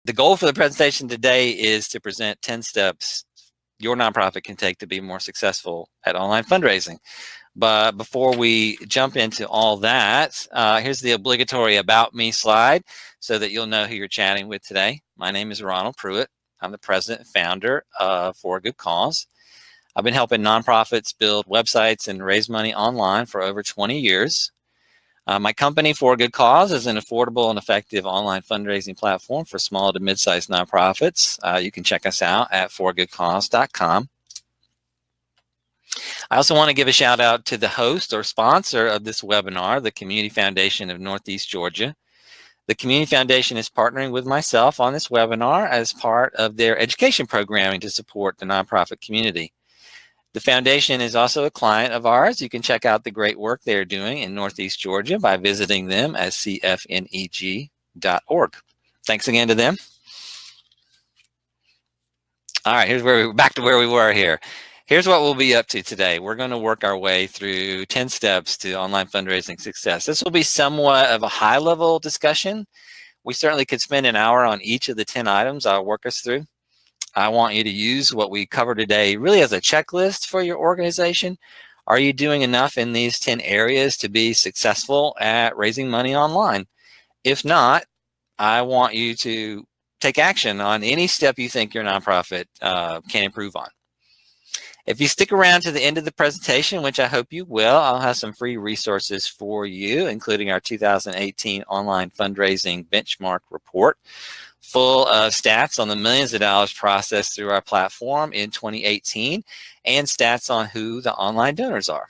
The goal for the presentation today is to present 10 steps your nonprofit can take to be more successful at online fundraising. But before we jump into all that, here's the obligatory About Me slide so that you'll know who you're chatting with today. My name is Ronald Pruitt. I'm the president and founder of For a Good Cause. I've been helping nonprofits build websites and raise money online for over 20 years. My company, For a Good Cause, is an affordable and effective online fundraising platform for small to mid-sized nonprofits. You can check us out at foragoodcause.com. I also want to give a shout out to the host or sponsor of this webinar, the Community Foundation of Northeast Georgia. The Community Foundation is partnering with myself on this webinar as part of their education programming to support the nonprofit community. The foundation is also a client of ours. You can check out the great work they're doing in Northeast Georgia by visiting them at cfneg.org. Thanks again to them. All right, here's where back to where we were here. Here's what we'll be up to today. We're going to work our way through 10 steps to online fundraising success. This will be somewhat of a high-level discussion. We certainly could spend an hour on each of the 10 items I'll work us through. I want you to use what we covered today really as a checklist for your organization. Are you doing enough in these 10 areas to be successful at raising money online? If not, I want you to take action on any step you think your nonprofit can improve on. If you stick around to the end of the presentation, which I hope you will, I'll have some free resources for you, including our 2018 online fundraising benchmark report, full of stats on the millions of dollars processed through our platform in 2018 and stats on who the online donors are.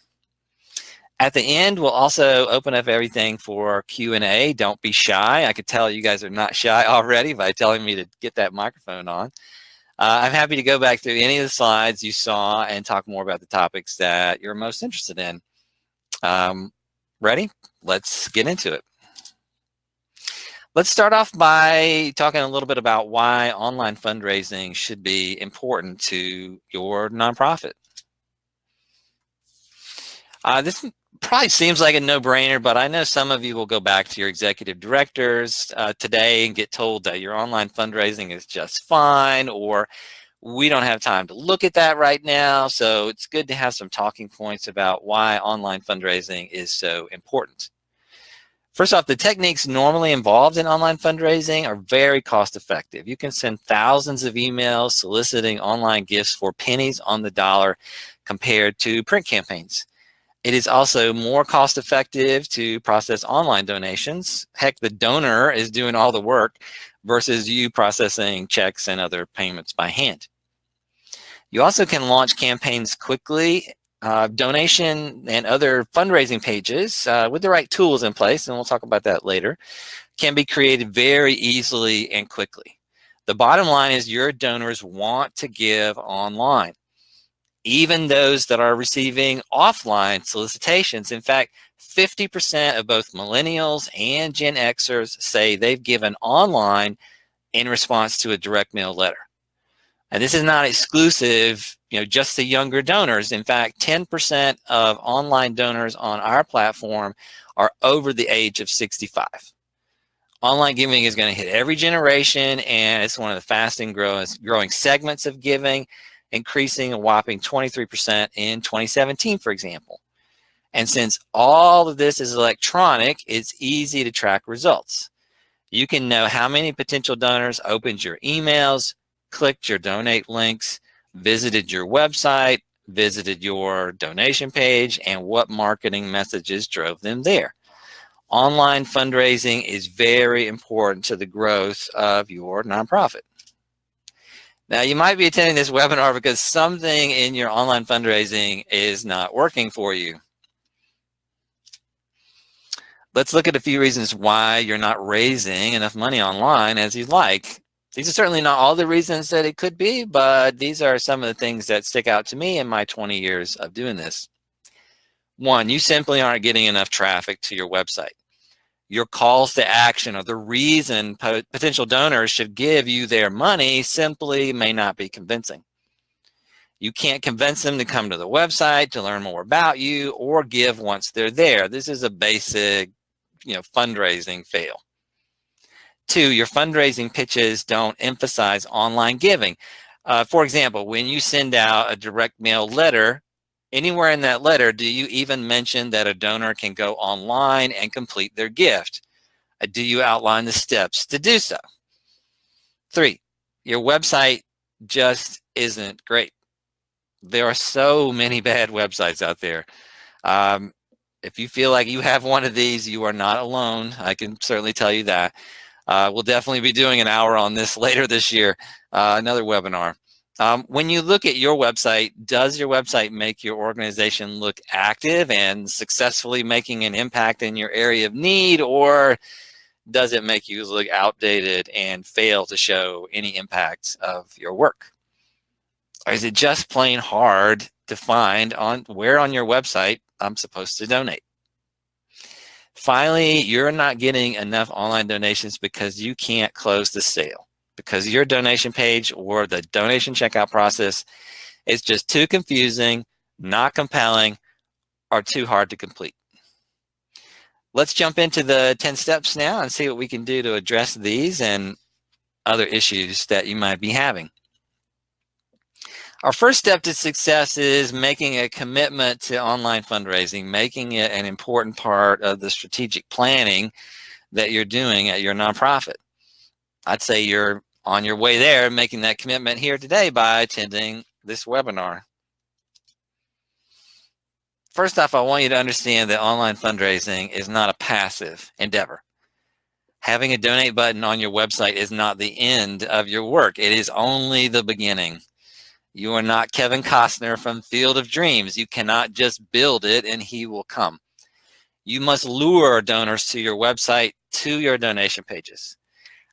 At the end, we'll also open up everything for Q&A. Don't be shy. I could tell you guys are not shy already by telling me to get that microphone on. I'm happy to go back through any of the slides you saw and talk more about the topics that you're most interested in. Ready? Let's get into it. Let's start off by talking a little bit about why online fundraising should be important to your nonprofit. This probably seems like a no-brainer, but I know some of you will go back to your executive directors today and get told that your online fundraising is just fine, or we don't have time to look at that right now. So it's good to have some talking points about why online fundraising is so important. First off, the techniques normally involved in online fundraising are very cost effective. You can send thousands of emails soliciting online gifts for pennies on the dollar compared to print campaigns. It is also more cost effective to process online donations. Heck, the donor is doing all the work versus you processing checks and other payments by hand. You also can launch campaigns quickly. Donation and other fundraising pages with the right tools in place, and we'll talk about that later, can be created very easily and quickly. The bottom line is your donors want to give online, even those that are receiving offline solicitations. In fact, 50% of both millennials and Gen Xers say they've given online in response to a direct mail letter. And this is not exclusive, just to younger donors. In fact, 10% of online donors on our platform are over the age of 65. Online giving is going to hit every generation, and it's one of the fastest growing segments of giving, increasing a whopping 23% in 2017, for example. And since all of this is electronic, it's easy to track results. You can know how many potential donors opened your emails, clicked your donate links, visited your website, visited your donation page, and what marketing messages drove them there. Online fundraising is very important to the growth of your nonprofit. Now, you might be attending this webinar because something in your online fundraising is not working for you. Let's look at a few reasons why you're not raising enough money online as you'd like. These are certainly not all the reasons that it could be, but these are some of the things that stick out to me in my 20 years of doing this. One, you simply aren't getting enough traffic to your website. Your calls to action or the reason potential donors should give you their money simply may not be convincing. You can't convince them to come to the website to learn more about you or give once they're there. This is a basic, fundraising fail. Two, your fundraising pitches don't emphasize online giving. For example, when you send out a direct mail letter, anywhere in that letter, do you even mention that a donor can go online and complete their gift? Do you outline the steps to do so? Three, your website just isn't great. There are so many bad websites out there. If you feel like you have one of these, you are not alone. I can certainly tell you that. We'll definitely be doing an hour on this later this year, another webinar. When you look at your website, does your website make your organization look active and successfully making an impact in your area of need, or does it make you look outdated and fail to show any impact of your work? Or is it just plain hard to find on where on your website I'm supposed to donate? Finally, you're not getting enough online donations because you can't close the sale, because your donation page or the donation checkout process is just too confusing, not compelling, or too hard to complete. Let's jump into the 10 steps now and see what we can do to address these and other issues that you might be having. Our first step to success is making a commitment to online fundraising, making it an important part of the strategic planning that you're doing at your nonprofit. I'd say you're on your way there, making that commitment here today by attending this webinar. First off, I want you to understand that online fundraising is not a passive endeavor. Having a donate button on your website is not the end of your work. It is only the beginning. You are not Kevin Costner from Field of Dreams. You cannot just build it and he will come. You must lure donors to your website, to your donation pages.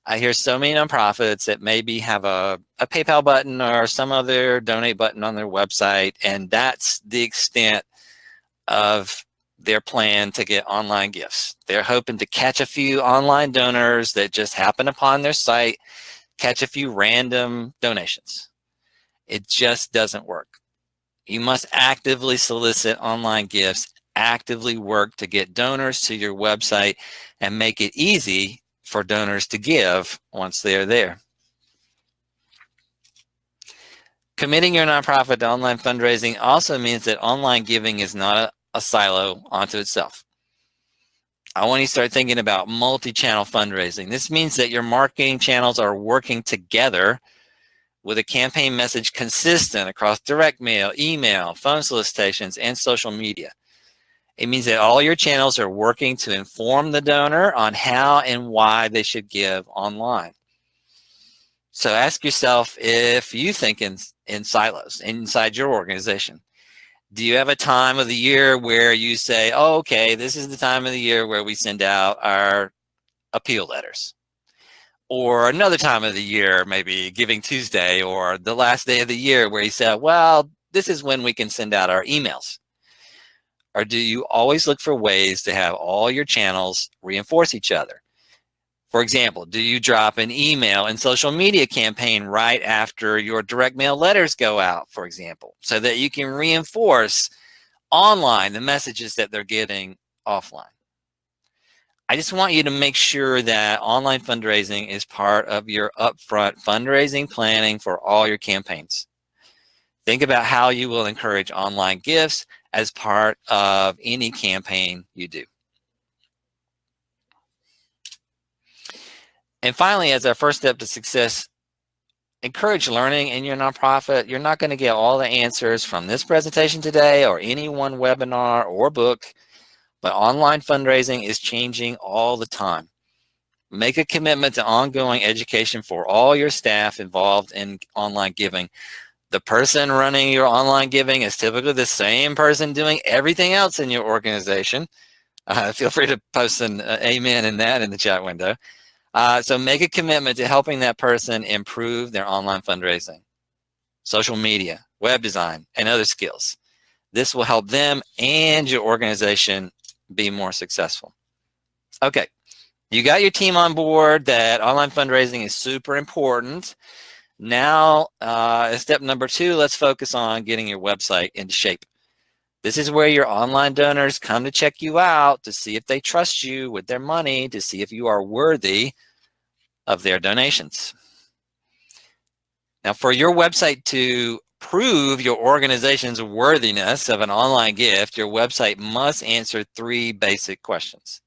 I hear so many nonprofits that maybe have a PayPal button or some other donate button on their website, and that's the extent of their plan to get online gifts. They're hoping to catch a few online donors that just happen upon their site, catch a few random donations. It just doesn't work. You must actively solicit online gifts, actively work to get donors to your website, and make it easy for donors to give once they're there. Committing your nonprofit to online fundraising also means that online giving is not a silo onto itself. I want you to start thinking about multi-channel fundraising. This means that your marketing channels are working together with a campaign message consistent across direct mail, email, phone solicitations, and social media. It means that all your channels are working to inform the donor on how and why they should give online. So ask yourself if you think in silos inside your organization. Do you have a time of the year where you say, oh, okay, this is the time of the year where we send out our appeal letters? Or another time of the year, maybe Giving Tuesday or the last day of the year where you say, well, this is when we can send out our emails? Or do you always look for ways to have all your channels reinforce each other? For example, do you drop an email and social media campaign right after your direct mail letters go out, for example, so that you can reinforce online the messages that they're getting offline? I just want you to make sure that online fundraising is part of your upfront fundraising planning for all your campaigns. Think about how you will encourage online gifts as part of any campaign you do. And finally, as our first step to success, encourage learning in your nonprofit. You're not going to get all the answers from this presentation today or any one webinar or book, but online fundraising is changing all the time. Make a commitment to ongoing education for all your staff involved in online giving. The person running your online giving is typically the same person doing everything else in your organization. Feel free to post an amen in that in the chat window. So make a commitment to helping that person improve their online fundraising, social media, web design, and other skills. This will help them and your organization be more successful. Okay, you got your team on board that online fundraising is super important. Now, step number 2, let's focus on getting your website into shape. This is where your online donors come to check you out, to see if they trust you with their money, to see if you are worthy of their donations. Now, for your website to prove your organization's worthiness of an online gift, your website must answer 3 basic questions.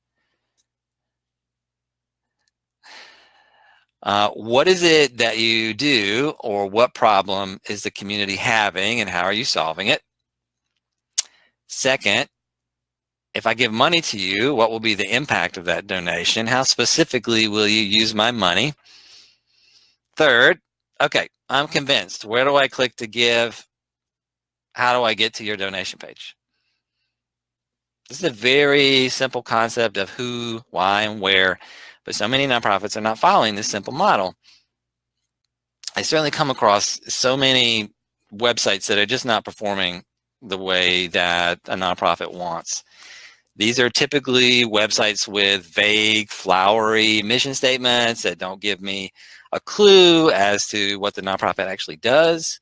What is it that you do, or what problem is the community having, and how are you solving it? Second, if I give money to you, what will be the impact of that donation? How specifically will you use my money? Third, okay, I'm convinced. Where do I click to give? How do I get to your donation page? This is a very simple concept of who, why, and where, but so many nonprofits are not following this simple model. I certainly come across so many websites that are just not performing the way that a nonprofit wants. These are typically websites with vague, flowery mission statements that don't give me a clue as to what the nonprofit actually does.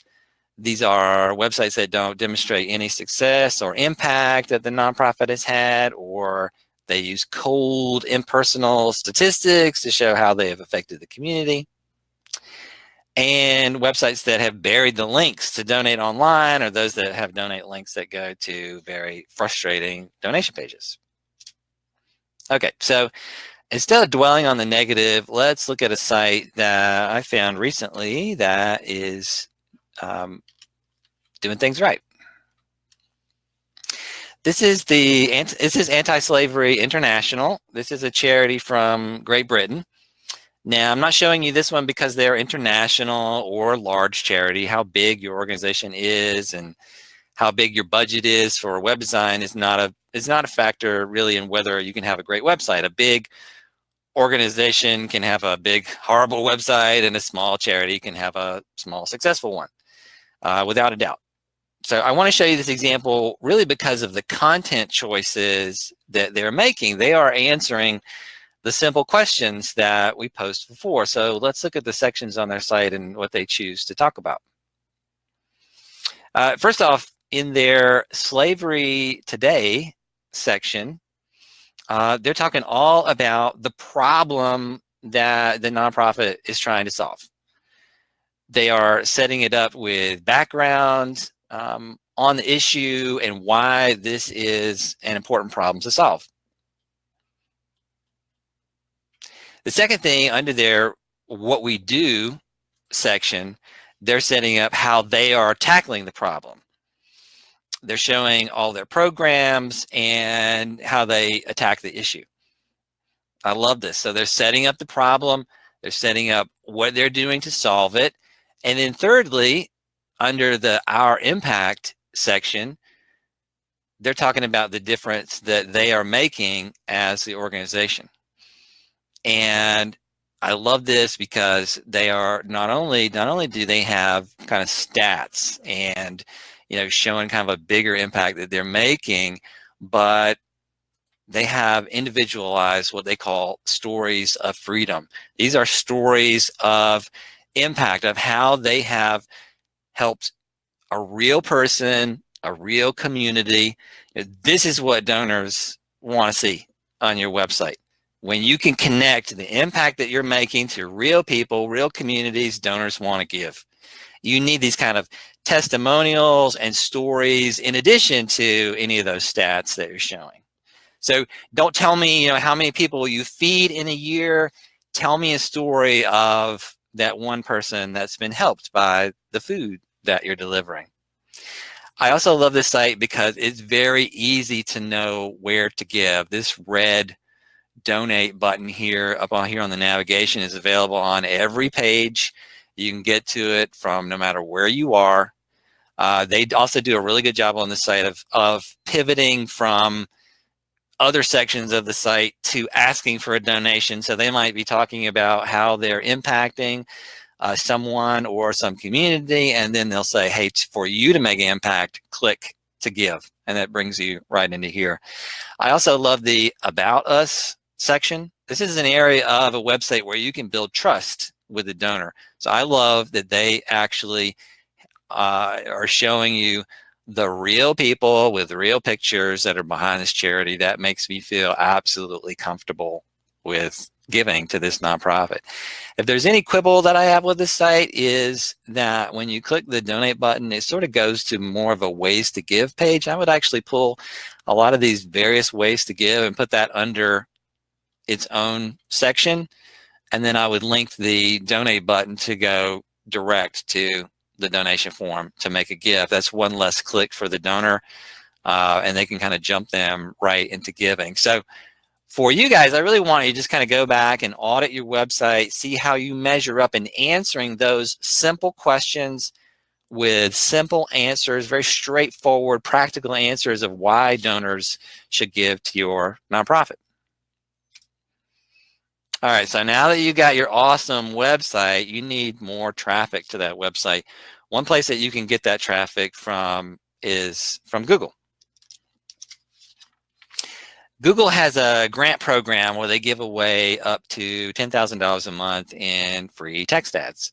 These are websites that don't demonstrate any success or impact that the nonprofit has had, or they use cold, impersonal statistics to show how they have affected the community. And websites that have buried the links to donate online, or those that have donate links that go to very frustrating donation pages. Okay, so instead of dwelling on the negative, let's look at a site that I found recently that is doing things right. This is Anti-Slavery International. This is a charity from Great Britain. Now, I'm not showing you this one because they're international or large charity. How big your organization is and how big your budget is for web design is not a factor really in whether you can have a great website. A big organization can have a big, horrible website, and a small charity can have a small, successful one, without a doubt. So I want to show you this example really because of the content choices that they're making. They are answering the simple questions that we posed before. So let's look at the sections on their site and what they choose to talk about. First off, in their Slavery Today section, they're talking all about the problem that the nonprofit is trying to solve. They are setting it up with background on the issue and why this is an important problem to solve. The second thing, under their What We Do section, they're setting up how they are tackling the problem. They're showing all their programs and how they attack the issue. I love this. So they're setting up the problem, they're setting up what they're doing to solve it. And then thirdly, under the Our Impact section, they're talking about the difference that they are making as the organization. And I love this because they are not only do they have kind of stats and showing kind of a bigger impact that they're making, but they have individualized what they call stories of freedom. These are stories of impact, of how they have helped a real person, a real community. This is what donors want to see on your website. When you can connect the impact that you're making to real people, real communities, donors want to give. You need these kind of testimonials and stories in addition to any of those stats that you're showing. So don't tell me, how many people you feed in a year. Tell me a story of that one person that's been helped by the food that you're delivering. I also love this site because it's very easy to know where to give. This red donate button here up on the navigation is available on every page. You can get to it from no matter where you are. They also do a really good job on the site of pivoting from other sections of the site to asking for a donation. So they might be talking about how they're impacting someone or some community, and then they'll say, hey, for you to make an impact, click to give, and that brings you right into here. I also love the About Us section. This is an area of a website where you can build trust with the donor. So I love that they actually are showing you the real people with real pictures that are behind this charity. That makes me feel absolutely comfortable with giving to this nonprofit. If there's any quibble that I have with this site is that when you click the donate button, it sort of goes to more of a ways to give page. I would actually pull a lot of these various ways to give and put that under its own section. And then I would link the donate button to go direct to the donation form to make a gift. That's one less click for the donor, and they can kind of jump them right into giving. So for you guys, I really want you to just kind of go back and audit your website, see how you measure up in answering those simple questions with simple answers, very straightforward, practical answers of why donors should give to your nonprofit. All right, so now that you got your awesome website, you need more traffic to that website. One place that you can get that traffic from is from Google. Google has a grant program where they give away up to $10,000 a month in free text ads.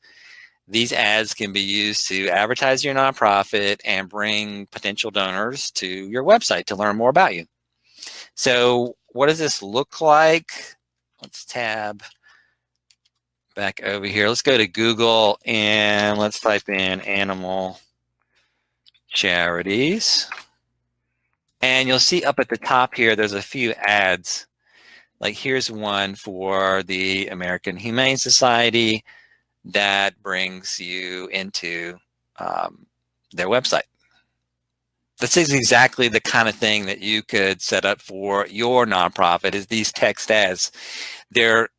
These ads can be used to advertise your nonprofit and bring potential donors to your website to learn more about you. So what does this look like? Let's tab back over here. Let's go to Google and let's type in animal charities. And you'll see up at the top here, there's a few ads. Like here's one for the American Humane Society that brings you into their website. This is exactly the kind of thing that you could set up for your nonprofit is these text ads. They're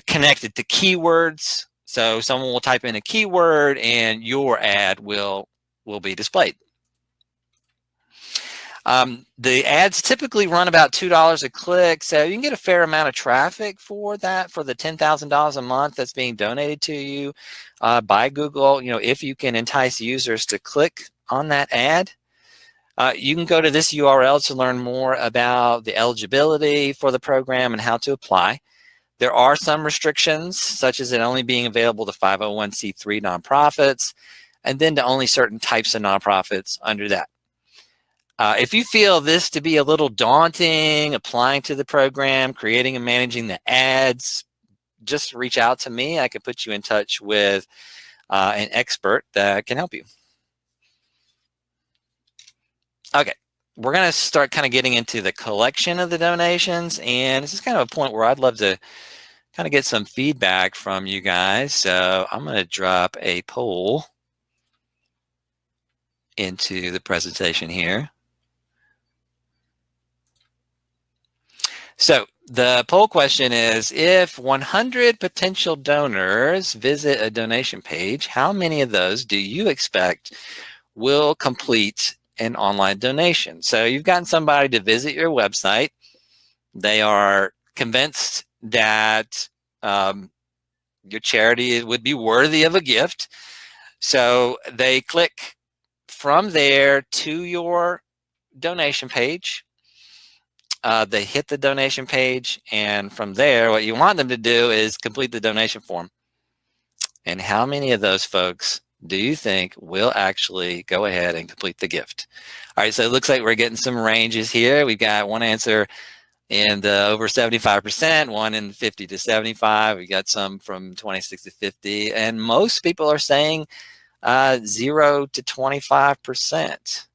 connected to keywords. So someone will type in a keyword and your ad will be displayed. The ads typically run about $2 a click, so you can get a fair amount of traffic for that, for the $10,000 a month that's being donated to you by Google. You know, if you can entice users to click on that ad, you can go to this URL to learn more about the eligibility for the program and how to apply. There are some restrictions, such as it only being available to 501c3 nonprofits, and then to only certain types of nonprofits under that. If you feel this to be a little daunting, applying to the program, creating and managing the ads, just reach out to me. I can put you in touch with an expert that can help you. Okay, we're going to start kind of getting into the collection of the donations, and this is kind of a point where I'd love to kind of get some feedback from you guys. So I'm going to drop a poll into the presentation here. So the poll question is, if 100 potential donors visit a donation page, how many of those do you expect will complete an online donation? So you've gotten somebody to visit your website. They are convinced that your charity would be worthy of a gift. So they click from there to your donation page. They hit the donation page, and from there, what you want them to do is complete the donation form. And how many of those folks do you think will actually go ahead and complete the gift? All right, so it looks like we're getting some ranges here. We've got one answer in the over 75%, one in 50 to 75. We got some from 26 to 50, and most people are saying 0 to 25%.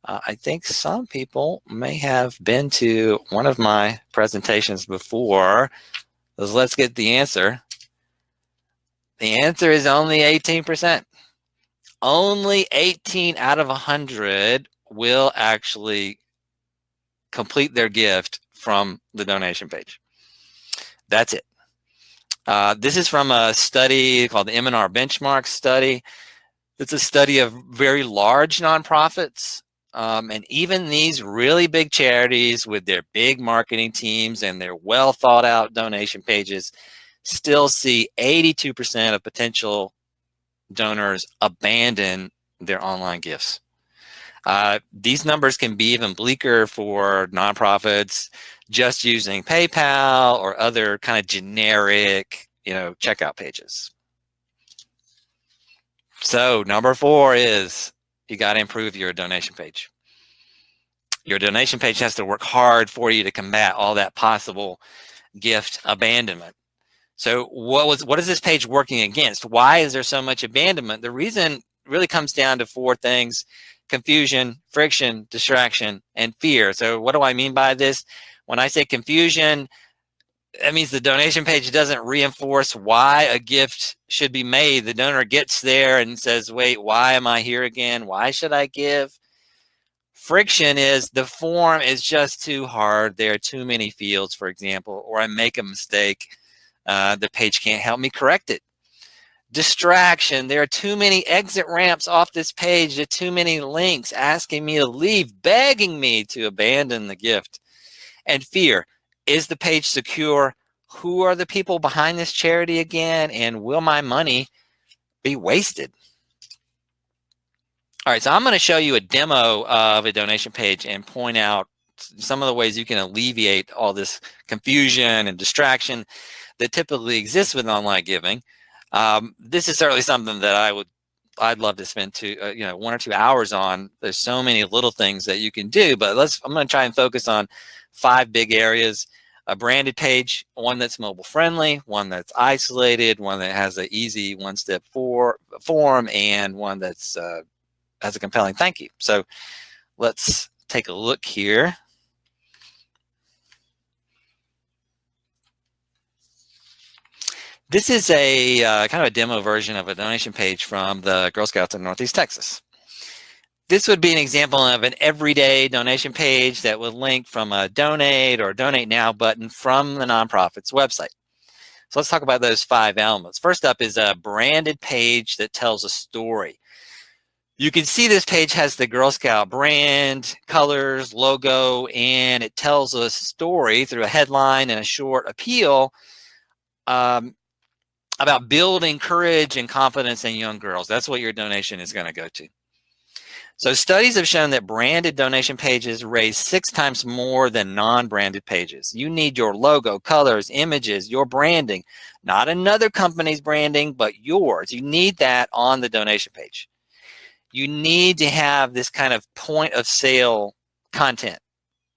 I think some people may have been to one of my presentations before. Let's get the answer. The answer is only 18%. Only 18 out of 100 will actually complete their gift from the donation page. That's it. This is from a study called the M&R Benchmark Study. It's a study of very large nonprofits. And even these really big charities with their big marketing teams and their well thought out donation pages still see 82% of potential donors abandon their online gifts. These numbers can be even bleaker for nonprofits just using PayPal or other kind of generic, checkout pages. So number 4 is you got to improve your donation page. Your donation page has to work hard for you to combat all that possible gift abandonment. So what is this page working against? Why is there so much abandonment? The reason really comes down to four things: confusion, friction, distraction, and fear. So what do I mean by this? When I say confusion, that means the donation page doesn't reinforce why a gift should be made. The donor gets there and says, wait, why am I here again? Why should I give? Friction is the form is just too hard. There are too many fields, for example, or I make a mistake. The page can't help me correct it. Distraction, there are too many exit ramps off this page. There are too many links asking me to leave, begging me to abandon the gift. And fear, is the page secure? Who are the people behind this charity again? And will my money be wasted? All right, so I'm going to show you a demo of a donation page and point out some of the ways you can alleviate all this confusion and distraction that typically exists with online giving. This is certainly something that I'd love to spend 1 or 2 hours on. There's so many little things that you can do, but I'm going to try and focus on 5 big areas: a branded page, one that's mobile friendly, one that's isolated, one that has an easy one-step form, and one that's has a compelling thank you. So let's take a look here. This is a kind of a demo version of a donation page from the Girl Scouts in Northeast Texas. This would be an example of an everyday donation page that would link from a donate or donate now button from the nonprofit's website. So let's talk about those 5 elements. First up is a branded page that tells a story. You can see this page has the Girl Scout brand, colors, logo, and it tells a story through a headline and a short appeal about building courage and confidence in young girls. That's what your donation is going to go to. So studies have shown that branded donation pages raise 6 times more than non-branded pages. You need your logo, colors, images, your branding, not another company's branding, but yours. You need that on the donation page. You need to have this kind of point of sale content,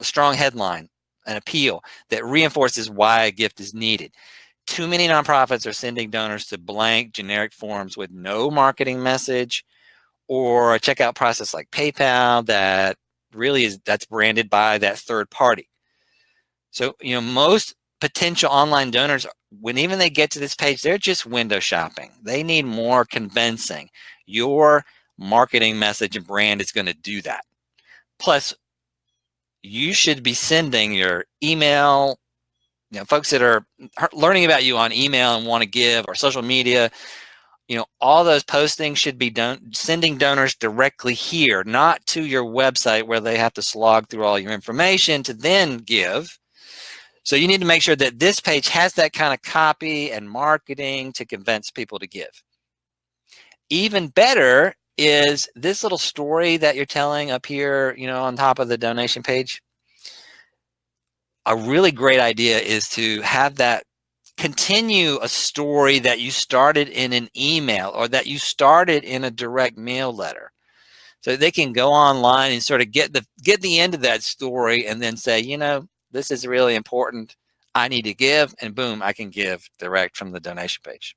a strong headline, an appeal that reinforces why a gift is needed. Too many nonprofits are sending donors to blank generic forms with no marketing message, or a checkout process like PayPal that really that's branded by that third party. So, most potential online donors, when even they get to this page, they're just window shopping. They need more convincing. Your marketing message and brand is going to do that. Plus, you should be sending your email, folks that are learning about you on email and want to give, or social media, all those postings should be sending donors directly here, not to your website where they have to slog through all your information to then give. So you need to make sure that this page has that kind of copy and marketing to convince people to give. Even better is this little story that you're telling up here, on top of the donation page. A really great idea is to have that continue a story that you started in an email or that you started in a direct mail letter. So they can go online and sort of get the end of that story and then say, this is really important. I need to give, and boom, I can give direct from the donation page.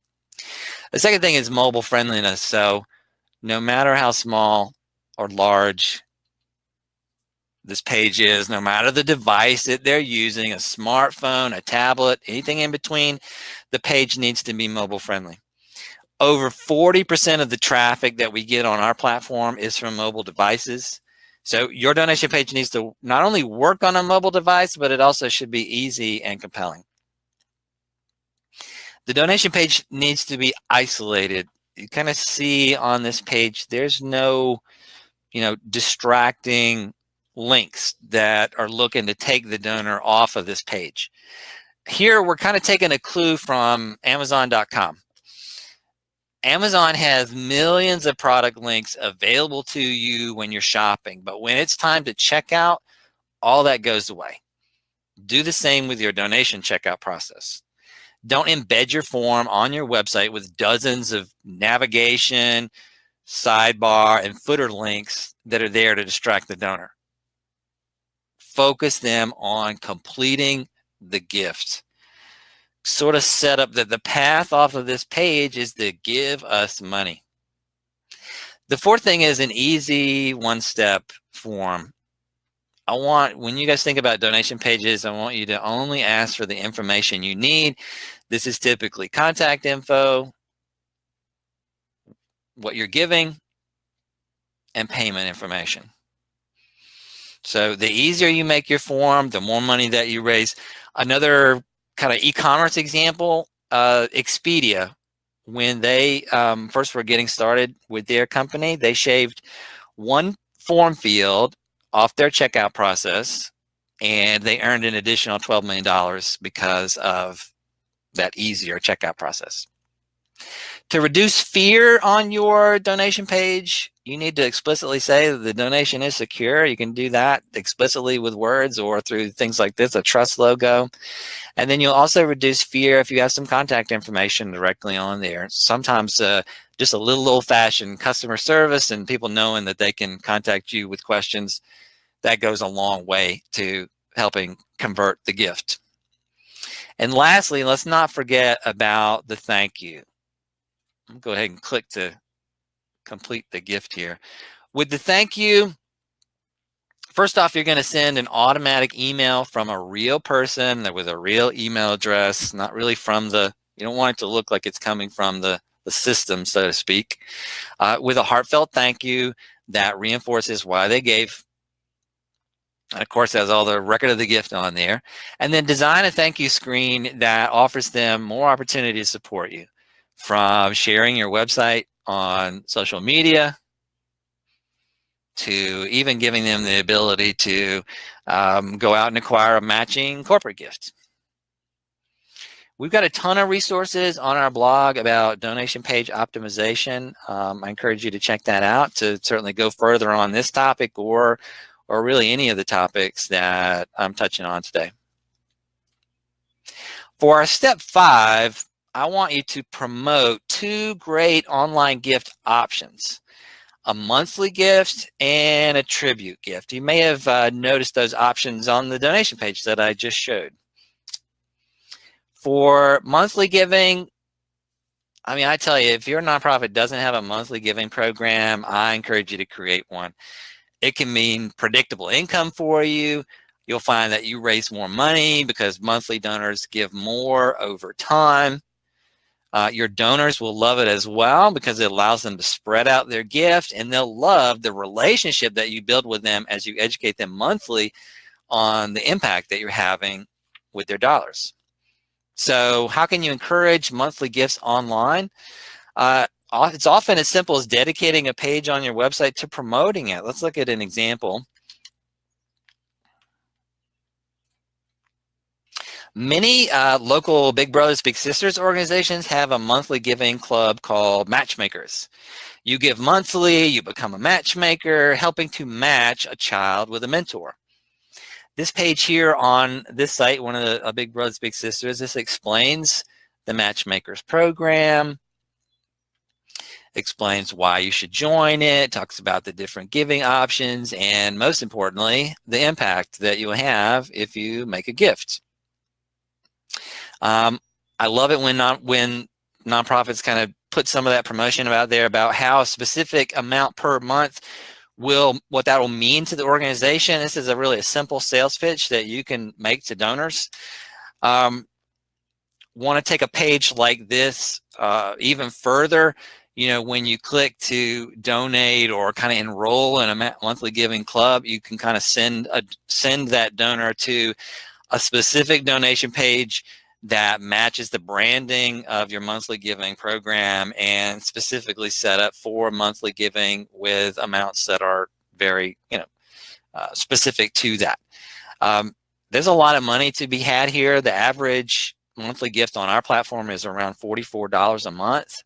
The second thing is mobile friendliness. So no matter how small or large this page is, no matter the device that they're using, a smartphone, a tablet, anything in between, the page needs to be mobile friendly. Over 40% of the traffic that we get on our platform is from mobile devices. So your donation page needs to not only work on a mobile device, but it also should be easy and compelling. The donation page needs to be isolated. You kind of see on this page, there's no, distracting links that are looking to take the donor off of this page. Here, we're kind of taking a clue from Amazon.com. Amazon has millions of product links available to you when you're shopping, but when it's time to check out, all that goes away. Do the same with your donation checkout process. Don't embed your form on your website with dozens of navigation, sidebar, and footer links that are there to distract the donor. Focus them on completing the gift. sort of set up that the path off of this page is to give us money. The fourth thing is an easy one-step form. When you guys think about donation pages, I want you to only ask for the information you need. This is typically contact info, what you're giving, and payment information. So the easier you make your form, the more money that you raise. Another kind of e-commerce example, Expedia, when they first were getting started with their company, they shaved one form field off their checkout process, and they earned an additional $12 million because of that easier checkout process. To reduce fear on your donation page, you need to explicitly say that the donation is secure. You can do that explicitly with words or through things like this, a trust logo. And then you'll also reduce fear if you have some contact information directly on there. Sometimes just a little old-fashioned customer service and people knowing that they can contact you with questions, that goes a long way to helping convert the gift. And lastly, let's not forget about the thank you. I'll go ahead and click to complete the gift here. With the thank you, first off, you're going to send an automatic email from a real person with a real email address, not really from you don't want it to look like it's coming from the system, so to speak, with a heartfelt thank you that reinforces why they gave. And of course, has all the record of the gift on there. And then design a thank you screen that offers them more opportunity to support you, from sharing your website on social media to even giving them the ability to go out and acquire a matching corporate gift. We've got a ton of resources on our blog about donation page optimization. I encourage you to check that out to certainly go further on this topic or really any of the topics that I'm touching on today. For our step 5, I want you to promote 2 great online gift options, a monthly gift and a tribute gift. You may have noticed those options on the donation page that I just showed. For monthly giving, I mean, I tell you, if your nonprofit doesn't have a monthly giving program, I encourage you to create one. It can mean predictable income for you. You'll find that you raise more money because monthly donors give more over time. Your donors will love it as well because it allows them to spread out their gift, and they'll love the relationship that you build with them as you educate them monthly on the impact that you're having with their dollars. So how can you encourage monthly gifts online? It's often as simple as dedicating a page on your website to promoting it. Let's look at an example. Many local Big Brothers Big Sisters organizations have a monthly giving club called Matchmakers. You give monthly, you become a matchmaker, helping to match a child with a mentor. This page here on this site, one of the Big Brothers Big Sisters, this explains the Matchmakers program, explains why you should join it, talks about the different giving options, and most importantly, the impact that you'll have if you make a gift. I love it when nonprofits kind of put some of that promotion out there about how a specific amount per month what that will mean to the organization. This is really a simple sales pitch that you can make to donors. Want to take a page like this even further? You know, when you click to donate or kind of enroll in a monthly giving club, you can kind of send that donor to a specific donation page that matches the branding of your monthly giving program and specifically set up for monthly giving with amounts that are very, specific to that. There's a lot of money to be had here. The average monthly gift on our platform is around $44 a month.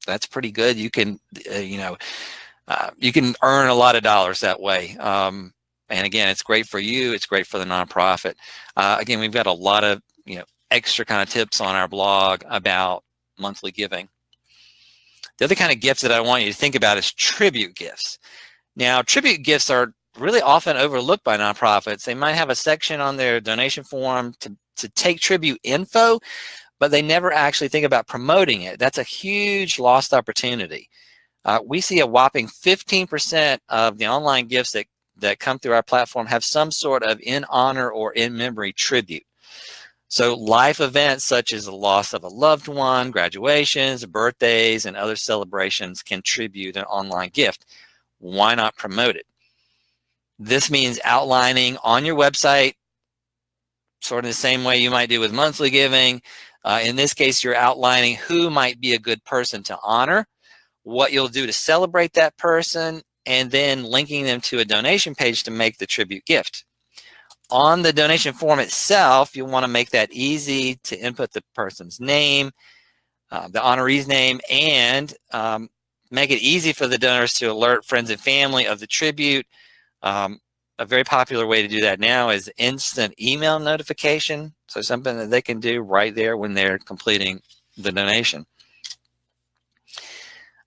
That's pretty good. You can, you can earn a lot of dollars that way. And again, it's great for you. It's great for the nonprofit. Again, we've got a lot of, extra kind of tips on our blog about monthly giving. The other kind of gifts that I want you to think about is tribute gifts. Now, tribute gifts are really often overlooked by nonprofits. They might have a section on their donation form to take tribute info, but they never actually think about promoting it. That's a huge lost opportunity. We see a whopping 15% of the online gifts that come through our platform have some sort of in honor or in memory tribute. So life events such as the loss of a loved one, graduations, birthdays, and other celebrations can tribute an online gift. Why not promote it? This means outlining on your website, sort of the same way you might do with monthly giving. In this case, you're outlining who might be a good person to honor, what you'll do to celebrate that person, and then linking them to a donation page to make the tribute gift. On the donation form itself, you'll want to make that easy to input the person's name, the honoree's name, and make it easy for the donors to alert friends and family of the tribute. A very popular way to do that now is instant email notification. So something that they can do right there when they're completing the donation.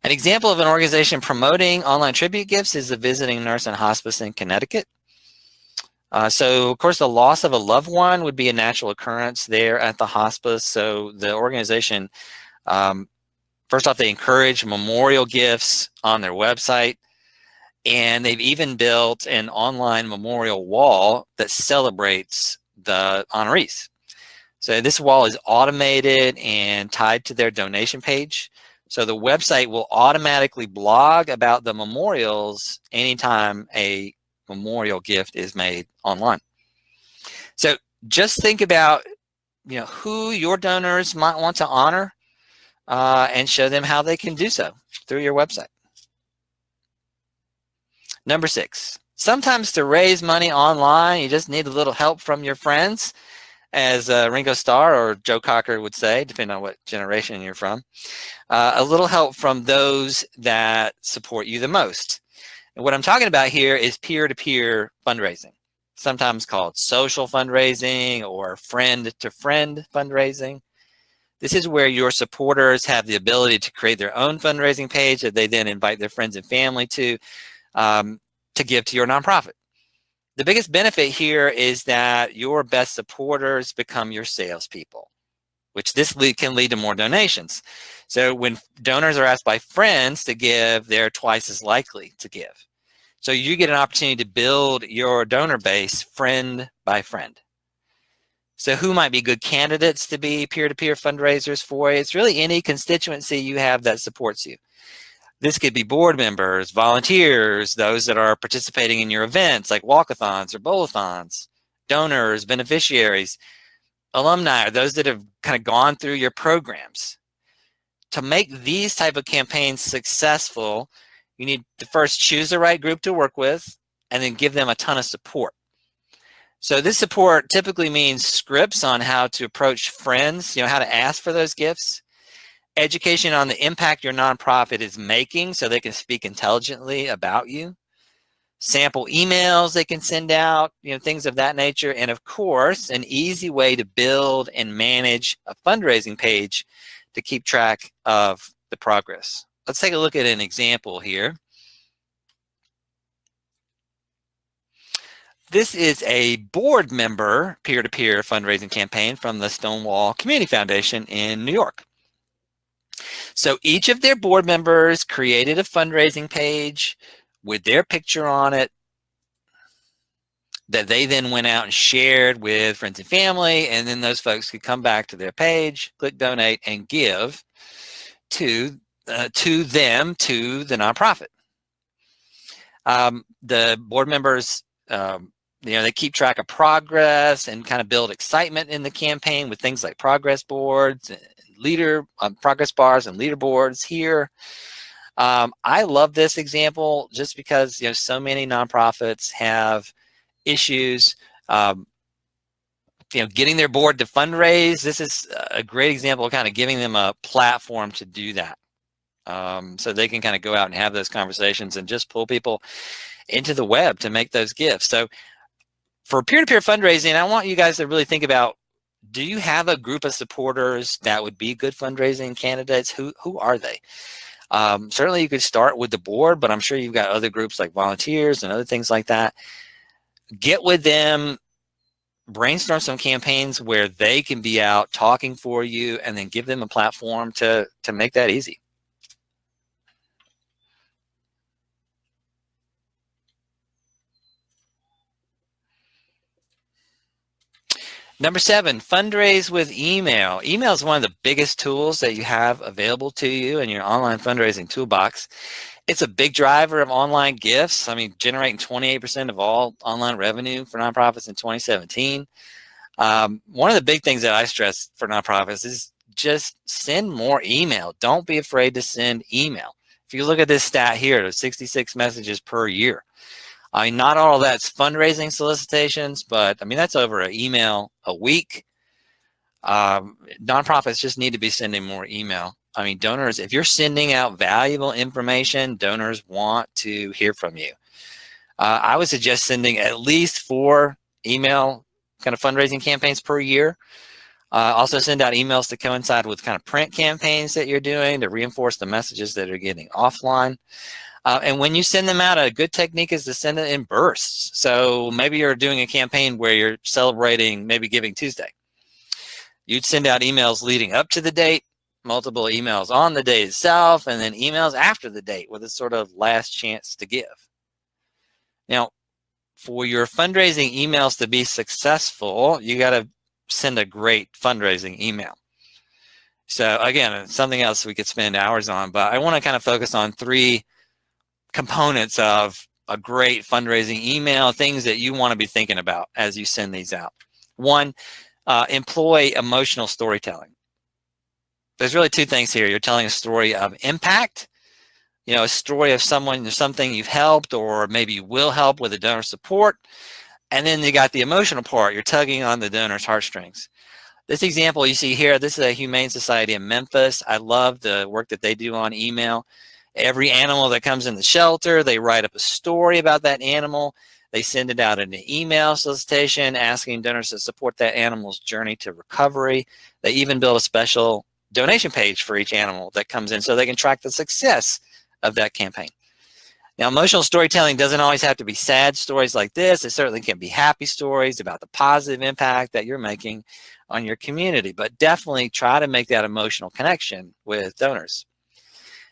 An example of an organization promoting online tribute gifts is the Visiting Nurse and Hospice in Connecticut. So of course the loss of a loved one would be a natural occurrence there at the hospice. So the organization, first off, they encourage memorial gifts on their website, and they've even built an online memorial wall that celebrates the honorees. So this wall is automated and tied to their donation page. So the website will automatically blog about the memorials anytime a memorial gift is made online. So just think about, who your donors might want to honor and show them how they can do so through your website. Number 6, sometimes to raise money online, you just need a little help from your friends, as Ringo Starr or Joe Cocker would say, depending on what generation you're from. A little help from those that support you the most. And what I'm talking about here is peer-to-peer fundraising, sometimes called social fundraising or friend-to-friend fundraising. This is where your supporters have the ability to create their own fundraising page that they then invite their friends and family to give to your nonprofit. The biggest benefit here is that your best supporters become your salespeople, which this can lead to more donations. So when donors are asked by friends to give, they're twice as likely to give. So you get an opportunity to build your donor base friend by friend. So who might be good candidates to be peer-to-peer fundraisers for you? It's really any constituency you have that supports you. This could be board members, volunteers, those that are participating in your events like walkathons or bowl-a-thons, donors, beneficiaries, alumni, or those that have kind of gone through your programs. To make these type of campaigns successful, you need to first choose the right group to work with and then give them a ton of support. So this support typically means scripts on how to approach friends, how to ask for those gifts, education on the impact your nonprofit is making so they can speak intelligently about you, sample emails they can send out, things of that nature, and of course, an easy way to build and manage a fundraising page to keep track of the progress. Let's take a look at an example here. This is a board member peer-to-peer fundraising campaign from the Stonewall Community Foundation in New York. So each of their board members created a fundraising page with their picture on it that they then went out and shared with friends and family, and then those folks could come back to their page, click donate, and give to them, to the nonprofit. The board members, they keep track of progress and kind of build excitement in the campaign with things like progress boards, progress bars and leaderboards here. I love this example just because so many nonprofits have issues getting their board to fundraise. This is a great example of kind of giving them a platform to do that, so they can kind of go out and have those conversations and just pull people into the web to make those gifts. So for peer-to-peer fundraising, I want you guys to really think about, do you have a group of supporters that would be good fundraising candidates? Who are they? Certainly you could start with the board, but I'm sure you've got other groups like volunteers and other things like that. Get with them, brainstorm some campaigns where they can be out talking for you, and then give them a platform to make that easy. Number 7, fundraise with email. Email is one of the biggest tools that you have available to you in your online fundraising toolbox. It's a big driver of online gifts. I mean, generating 28% of all online revenue for nonprofits in 2017. One of the big things that I stress for nonprofits is just send more email. Don't be afraid to send email. If you look at this stat here, there's 66 messages per year. I mean, not all of that's fundraising solicitations, but I mean, that's over an email a week. Nonprofits just need to be sending more email. I mean, donors, if you're sending out valuable information, donors want to hear from you. I would suggest sending at least 4 email kind of fundraising campaigns per year. Also send out emails to coincide with kind of print campaigns that you're doing to reinforce the messages that are getting offline. And when you send them out, a good technique is to send it in bursts. So maybe you're doing a campaign where you're celebrating maybe Giving Tuesday. You'd send out emails leading up to the date, multiple emails on the date itself, and then emails after the date with a sort of last chance to give. Now, for your fundraising emails to be successful, you got to send a great fundraising email. So again, it's something else we could spend hours on, but I want to kind of focus on 3 components of a great fundraising email, things that you want to be thinking about as you send these out. 1, employ emotional storytelling. There's really 2 things here. You're telling a story of impact, you know, a story of someone, something you've helped or maybe you will help with a donor support. And then you got the emotional part. You're tugging on the donor's heartstrings. This example you see here, this is a Humane Society in Memphis. I love the work that they do on email. Every animal that comes in the shelter, they write up a story about that animal. They send it out in an email solicitation asking donors to support that animal's journey to recovery. They even build a special donation page for each animal that comes in so they can track the success of that campaign. Now, emotional storytelling doesn't always have to be sad stories like this. It certainly can be happy stories about the positive impact that you're making on your community, but definitely try to make that emotional connection with donors.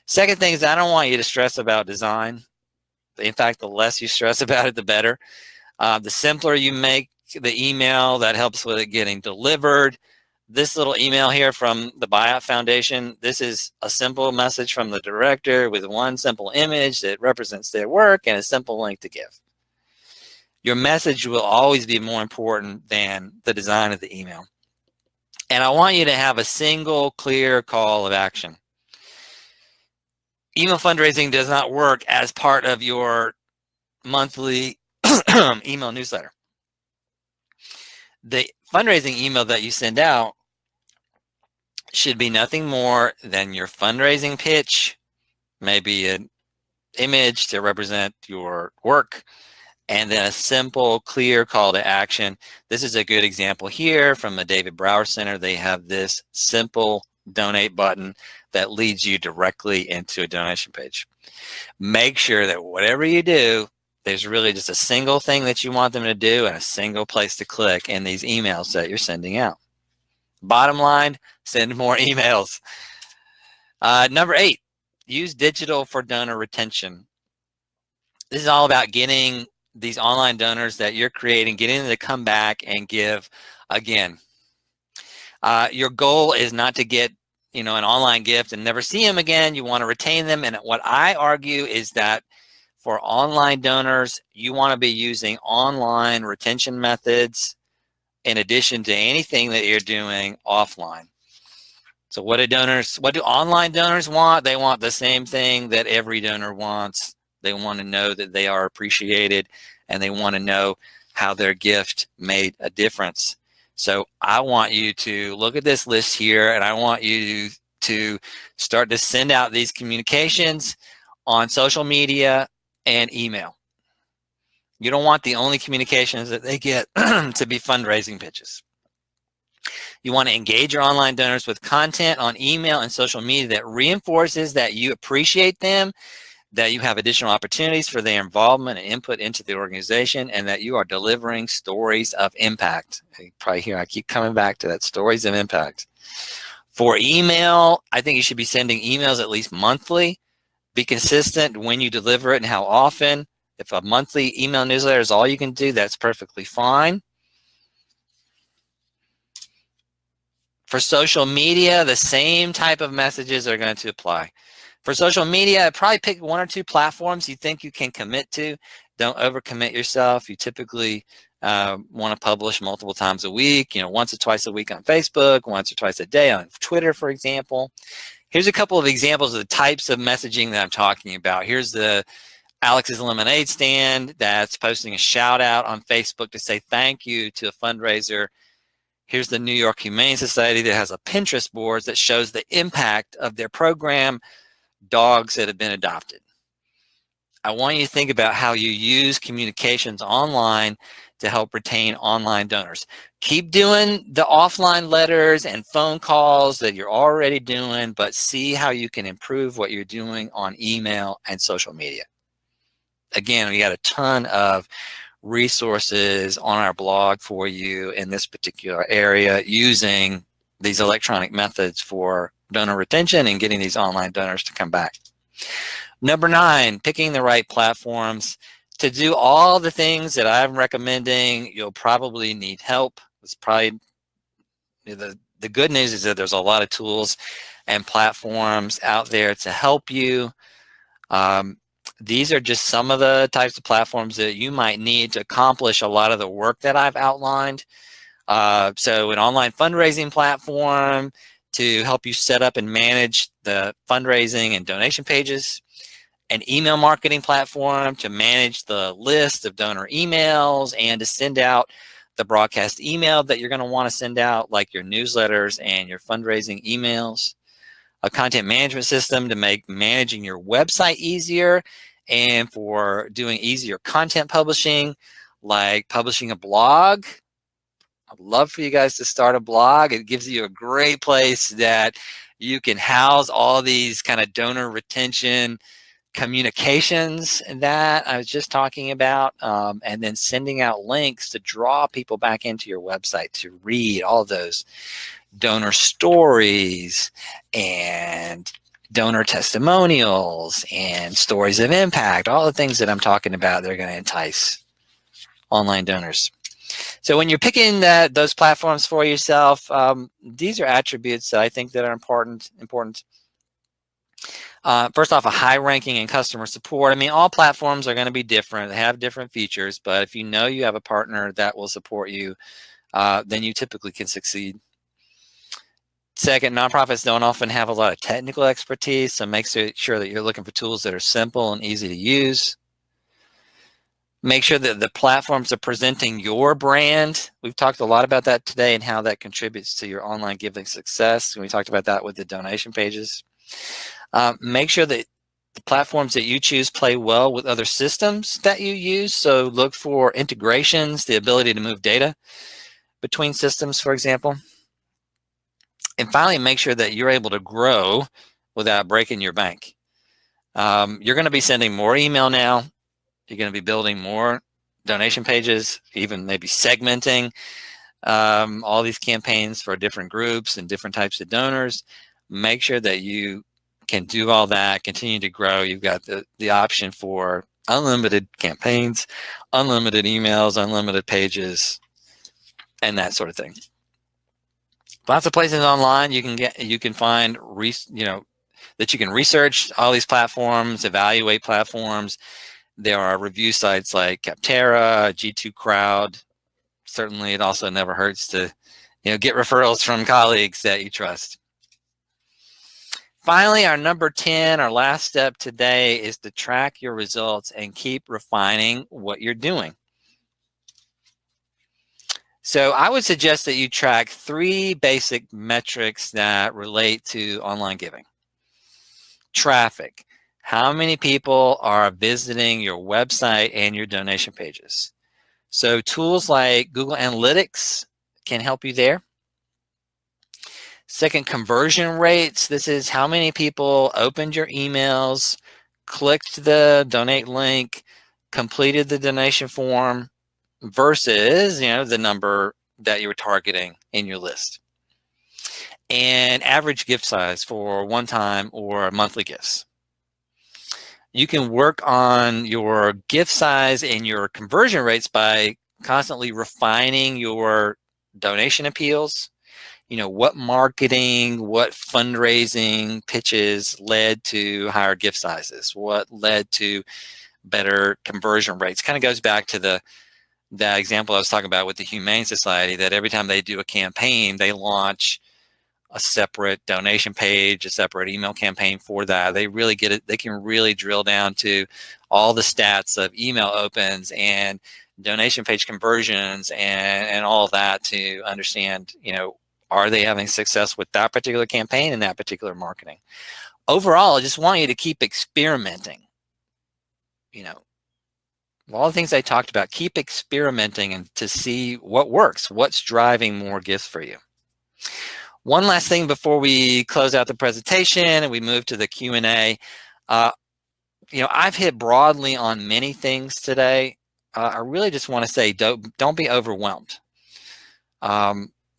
Second thing is, I don't want you to stress about design. In fact, the less you stress about it, the better. The simpler you make the email, that helps with it getting delivered. This little email here from the Buyout Foundation, this is a simple message from the director with 1 simple image that represents their work and a simple link to give. Your message will always be more important than the design of the email. And I want you to have a single clear call of action. Email fundraising does not work as part of your monthly email newsletter. The fundraising email that you send out should be nothing more than your fundraising pitch, maybe an image to represent your work, and then a simple, clear call to action. This is a good example here from the David Brower Center. They have this simple donate button that leads you directly into a donation page. Make sure that whatever you do, there's really just a single thing that you want them to do and a single place to click in these emails that you're sending out. Bottom line, send more emails. Number 8, use digital for donor retention. This is all about getting these online donors that you're creating, getting them to come back and give again. Your goal is not to get an online gift and never see them again. You want to retain them. And what I argue is that for online donors, you want to be using online retention methods in addition to anything that you're doing offline. So what do online donors want? They want the same thing that every donor wants. They want to know that they are appreciated, and they want to know how their gift made a difference. So I want you to look at this list here, and I want you to start to send out these communications on social media and email. You don't want the only communications that they get to be fundraising pitches. You want to engage your online donors with content on email and social media that reinforces that you appreciate them, that you have additional opportunities for their involvement and input into the organization, and that you are delivering stories of impact. You probably hear I keep coming back to that, stories of impact. For email, I think you should be sending emails at least monthly. Be consistent when you deliver it and how often. If a monthly email newsletter is all you can do, that's perfectly fine. For social media, the same type of messages are going to apply. For social media, probably pick one or two platforms you think you can commit to. Don't overcommit yourself. You typically want to publish multiple times a week, once or twice a week on Facebook, once or twice a day on Twitter, for example. Here's a couple of examples of the types of messaging that I'm talking about. Here's the Alex's Lemonade Stand that's posting a shout out on Facebook to say thank you to a fundraiser. Here's the New York Humane Society that has a Pinterest board that shows the impact of their program, dogs that have been adopted. I want you to think about how you use communications online to help retain online donors. Keep doing the offline letters and phone calls that you're already doing, but see how you can improve what you're doing on email and social media. Again, we got a ton of resources on our blog for you in this particular area using these electronic methods for donor retention and getting these online donors to come back. Number 9, picking the right platforms. To do all the things that I'm recommending, you'll probably need help. It's probably the good news is that there's a lot of tools and platforms out there to help you. These are just some of the types of platforms that you might need to accomplish a lot of the work that I've outlined. So an online fundraising platform to help you set up and manage the fundraising and donation pages. An email marketing platform to manage the list of donor emails and to send out the broadcast email that you're going to want to send out, like your newsletters and your fundraising emails. A content management system to make managing your website easier and for doing easier content publishing, like publishing a blog. I'd love for you guys to start a blog. It gives you a great place that you can house all these kind of donor retention communications that I was just talking about, and then sending out links to draw people back into your website to read all of those donor stories and donor testimonials and stories of impact, all the things that I'm talking about that are going to entice online donors. So when you're picking those platforms for yourself, these are attributes that I think that are important. First off, a high ranking in customer support. I mean, all platforms are going to be different. They have different features, but if you know you have a partner that will support you, then you typically can succeed. Second, nonprofits don't often have a lot of technical expertise, so make sure that you're looking for tools that are simple and easy to use. Make sure that the platforms are presenting your brand. We've talked a lot about that today and how that contributes to your online giving success. We talked about that with the donation pages. Make sure that the platforms that you choose play well with other systems that you use. So look for integrations, the ability to move data between systems, for example. And finally, make sure that you're able to grow without breaking your bank. You're going to be sending more email now. You're going to be building more donation pages, even maybe segmenting all these campaigns for different groups and different types of donors. Make sure that you can do all that, continue to grow. You've got the option for unlimited campaigns, unlimited emails, unlimited pages, and that sort of thing. Lots of places online you can find that you can research all these platforms, evaluate platforms. There are review sites like Capterra, G2 Crowd. Certainly, it also never hurts to get referrals from colleagues that you trust. Finally, our number 10, our last step today, is to track your results and keep refining what you're doing. So I would suggest that you track 3 basic metrics that relate to online giving. Traffic. How many people are visiting your website and your donation pages? So tools like Google Analytics can help you there. Second, conversion rates. This is how many people opened your emails, clicked the donate link, completed the donation form versus, the number that you were targeting in your list. And average gift size for one-time or monthly gifts. You can work on your gift size and your conversion rates by constantly refining your donation appeals. What marketing, what fundraising pitches led to higher gift sizes? What led to better conversion rates? Kind of goes back to that example I was talking about with the Humane Society, that every time they do a campaign, they launch a separate donation page, a separate email campaign for that. They really get it. They can really drill down to all the stats of email opens and donation page conversions and all of that to understand, are they having success with that particular campaign and that particular marketing? Overall, I just want you to keep experimenting. All the things I talked about, keep experimenting and to see what works, what's driving more gifts for you. One last thing before we close out the presentation and we move to the Q&A. I've hit broadly on many things today. I really just want to say, don't be overwhelmed.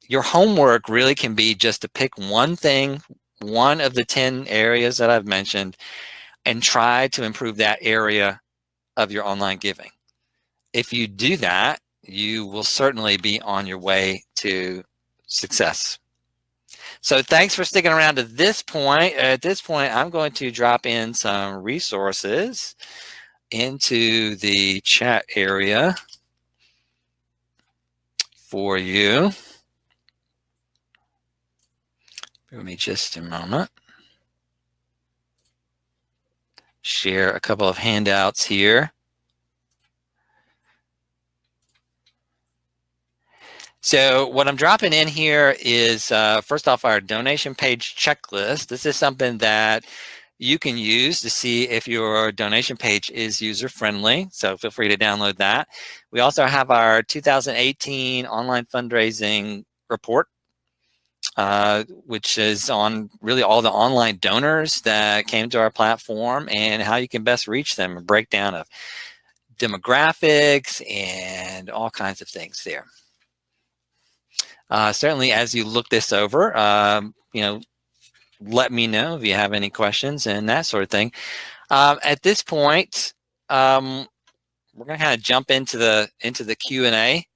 Your homework really can be just to pick one thing, one of the 10 areas that I've mentioned, and try to improve that area of your online giving. If you do that, you will certainly be on your way to success. So thanks for sticking around to this point. At this point, I'm going to drop in some resources into the chat area for you. Give me just a moment. Share a couple of handouts here. So what I'm dropping in here is, first off, our donation page checklist. This is something that you can use to see if your donation page is user-friendly. So feel free to download that. We also have our 2018 online fundraising report, which is on really all the online donors that came to our platform and how you can best reach them, a breakdown of demographics and all kinds of things there. Certainly, as you look this over, let me know if you have any questions and that sort of thing. At this point, we're going to kind of jump into the Q&A.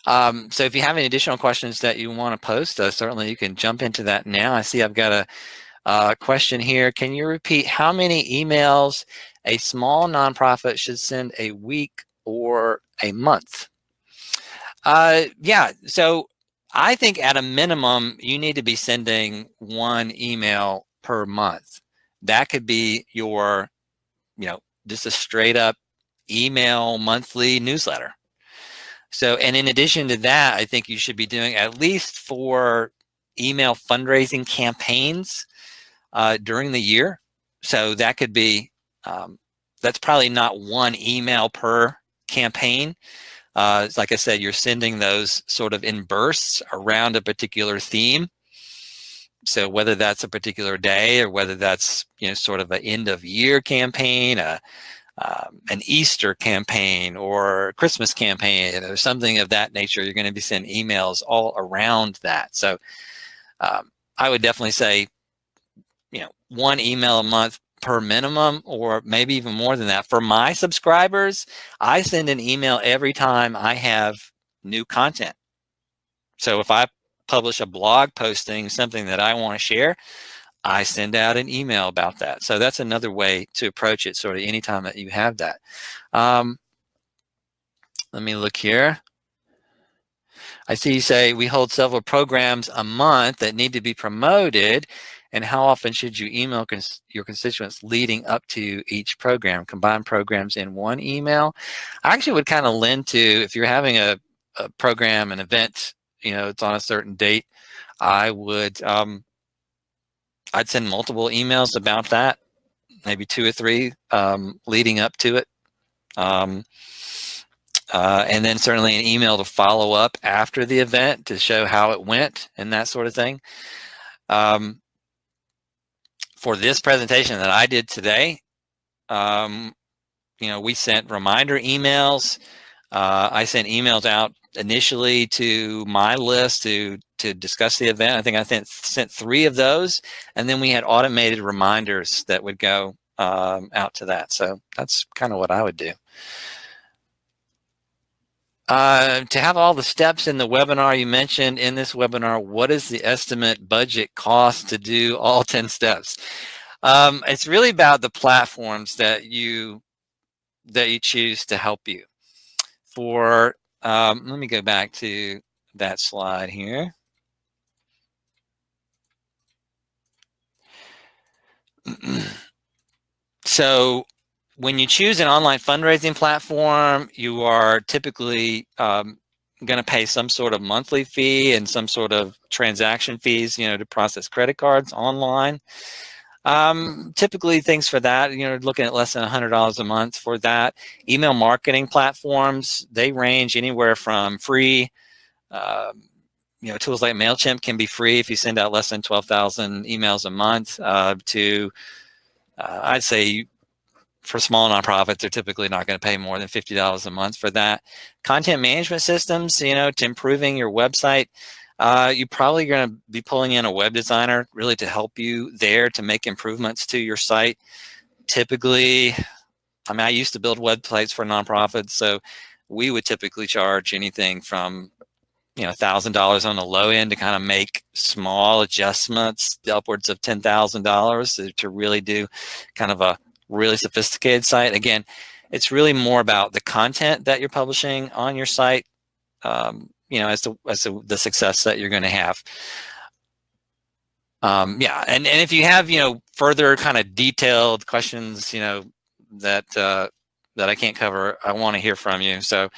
So if you have any additional questions that you want to post, certainly you can jump into that now. I see I've got a question here. Can you repeat how many emails a small nonprofit should send a week or a month? Yeah, so I think at a minimum, you need to be sending one email per month. That could be your, just a straight up email monthly newsletter. So, and in addition to that, I think you should be doing at least 4 email fundraising campaigns during the year. So that could be, that's probably not one email per campaign. Like I said, you're sending those sort of in bursts around a particular theme. So whether that's a particular day or whether that's, sort of an end of year campaign, an Easter campaign or a Christmas campaign or something of that nature, you're going to be sending emails all around that. So I would definitely say, one email a month per minimum, or maybe even more than that. For my subscribers, I send an email every time I have new content. So if I publish a blog posting, something that I want to share, I send out an email about that. So that's another way to approach it, sort of anytime that you have that. Let me look here. I see you say we hold several programs a month that need to be promoted. And how often should you email your constituents leading up to each program? Combine programs in one email? I actually would kind of lend to, if you're having a program, an event, it's on a certain date, I would, I'd send multiple emails about that, maybe 2 or 3 leading up to it. And then certainly an email to follow up after the event to show how it went and that sort of thing. For this presentation that I did today, we sent reminder emails. I sent emails out initially to my list to discuss the event. I think I sent 3 of those, and then we had automated reminders that would go out to that. So that's kind of what I would do. To have all the steps in the webinar you mentioned in this webinar, what is the estimate budget cost to do all 10 steps? It's really about the platforms that you choose to help you. For let me go back to that slide here. So when you choose an online fundraising platform, you are typically going to pay some sort of monthly fee and some sort of transaction fees, to process credit cards online. Typically things for that, looking at less than $100 a month for that. Email marketing platforms, they range anywhere from free, tools like MailChimp can be free if you send out less than 12,000 emails a month, to I'd say for small nonprofits, they're typically not going to pay more than $50 a month for that. Content management systems, to improving your website, you're probably going to be pulling in a web designer really to help you there to make improvements to your site. Typically, I used to build websites for nonprofits, so we would typically charge anything from $1,000 on the low end to kind of make small adjustments, upwards of $10,000 to really do kind of a really sophisticated site. Again, it's really more about the content that you're publishing on your site, as to the success that you're going to have. Yeah, and if you have further kind of detailed questions, that I can't cover, I want to hear from you. So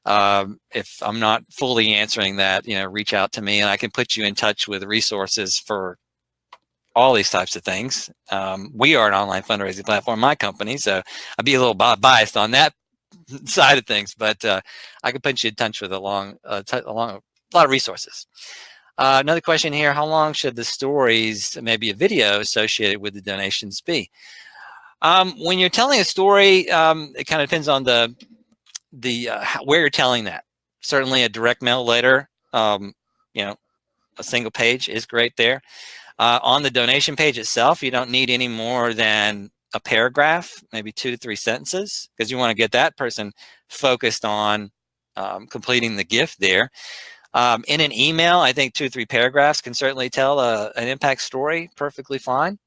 if I'm not fully answering that, reach out to me and I can put you in touch with resources for all these types of things. We are an online fundraising platform, my company, so I'd be a little biased on that side of things, but I can put you in touch with a lot of resources. Another question here, how long should the stories, maybe a video associated with the donations be? When you're telling a story, it kind of depends on where you're telling that. Certainly a direct mail letter, a single page is great there. On the donation page itself, you don't need any more than a paragraph, maybe 2 to 3 sentences, because you want to get that person focused on completing the gift there. In an email, I think 2 or 3 paragraphs can certainly tell an impact story perfectly fine.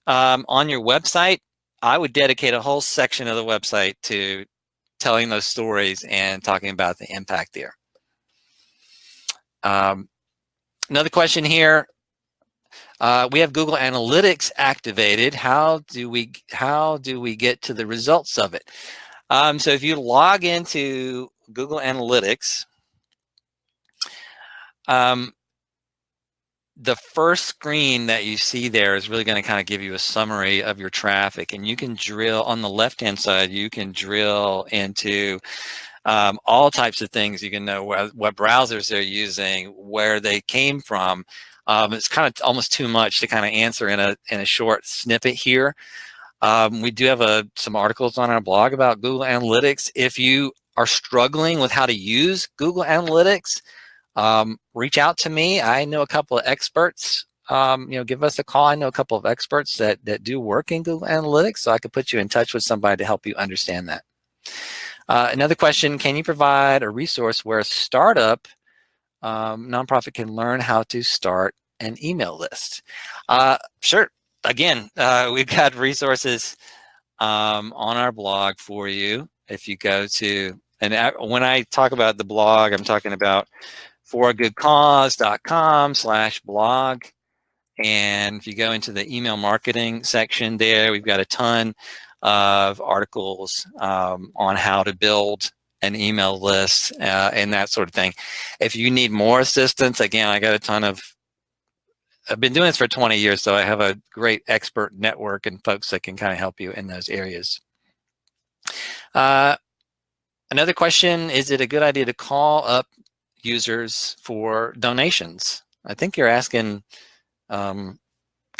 On your website, I would dedicate a whole section of the website to telling those stories and talking about the impact there. Another question here. We have Google Analytics activated. How do we get to the results of it? So if you log into Google Analytics, the first screen that you see there is really going to kind of give you a summary of your traffic, and you can drill on the left-hand side. You can drill into all types of things. You can know what browsers they're using, where they came from. It's kind of almost too much to kind of answer in a short snippet here. We do have some articles on our blog about Google Analytics. If you are struggling with how to use Google Analytics, reach out to me. I know a couple of experts. Give us a call. I know a couple of experts that do work in Google Analytics, so I could put you in touch with somebody to help you understand that. Another question, can you provide a resource where a startup nonprofit can learn how to start an email list? Sure. Again, we've got resources on our blog for you. If you go to, and when I talk about the blog, I'm talking about foragoodcause.com/blog. And if you go into the email marketing section there, we've got a ton of articles on how to build an email list and that sort of thing. If you need more assistance, again, I got a ton of, I've been doing this for 20 years, so I have a great expert network and folks that can kind of help you in those areas. Another question, is it a good idea to call up users for donations? I think you're asking kind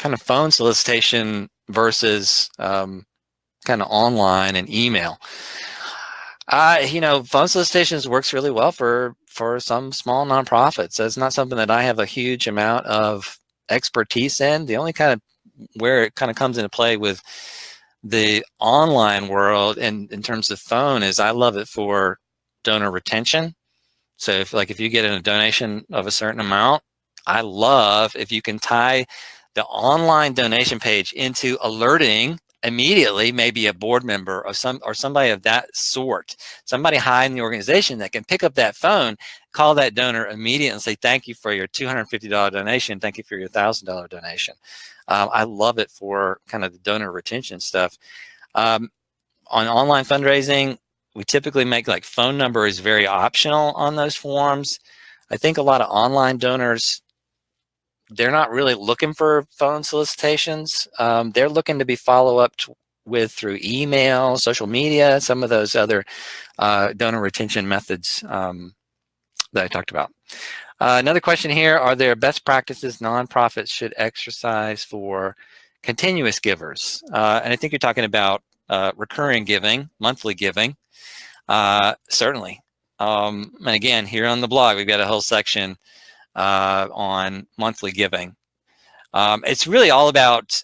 of phone solicitation versus kind of online and email. Phone solicitations works really well for some small nonprofits. That's not something that I have a huge amount of expertise in. The only kind of where it kind of comes into play with the online world and in terms of phone is I love it for donor retention. So if you get in a donation of a certain amount, I love if you can tie the online donation page into alerting immediately maybe a board member or somebody of that sort, somebody high in the organization that can pick up that phone, call that donor immediately and say, thank you for your $250 donation, thank you for your $1,000 donation. I love it for kind of the donor retention stuff. On online fundraising, we typically make like phone number is very optional on those forms. I think a lot of online donors, they're not really looking for phone solicitations. They're looking to be follow-up with through email, social media, some of those other donor retention methods that I talked about. Another question here, are there best practices nonprofits should exercise for continuous givers? And I think you're talking about recurring giving, monthly giving. Certainly. And again, here on the blog, we've got a whole section on monthly giving. It's really all about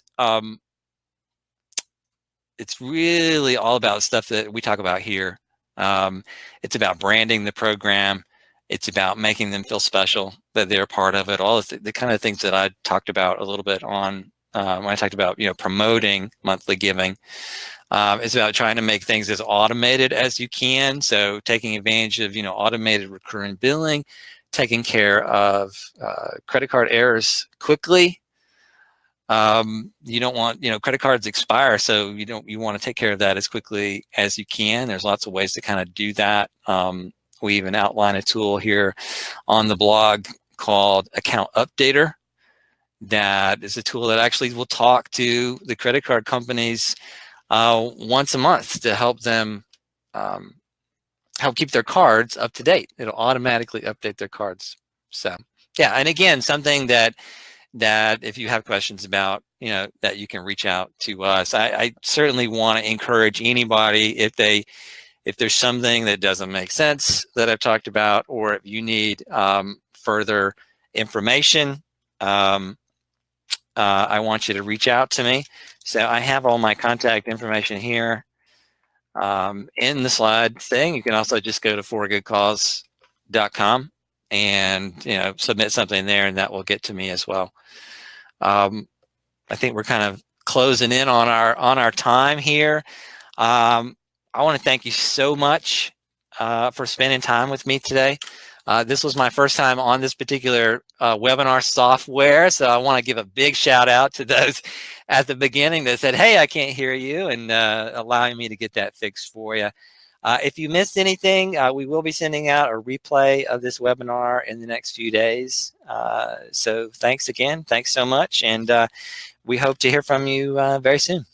stuff that we talk about here. It's about branding the program. It's about making them feel special, that they're part of it. All the kind of things that I talked about a little bit on when I talked about promoting monthly giving. It's about trying to make things as automated as you can. So taking advantage of automated recurring billing, taking care of credit card errors quickly. You don't want credit cards expire, so you want to take care of that as quickly as you can. There's lots of ways to kind of do that. We even outline a tool here on the blog called Account Updater. That is a tool that actually will talk to the credit card companies once a month to help them help keep their cards up to date. It'll automatically update their cards. So yeah, and again, something that if you have questions about, that you can reach out to us. I certainly want to encourage anybody, if there's something that doesn't make sense that I've talked about, or if you need further information, I want you to reach out to me. So I have all my contact information here in the slide thing. You can also just go to foragoodcause.com and submit something there, and that will get to me as well. I think we're kind of closing in on our time here. I want to thank you so much for spending time with me today. This was my first time on this particular webinar software, so I want to give a big shout out to those at the beginning that said, hey, I can't hear you, and allowing me to get that fixed for you. If you missed anything, we will be sending out a replay of this webinar in the next few days. So thanks again. Thanks so much, and we hope to hear from you very soon.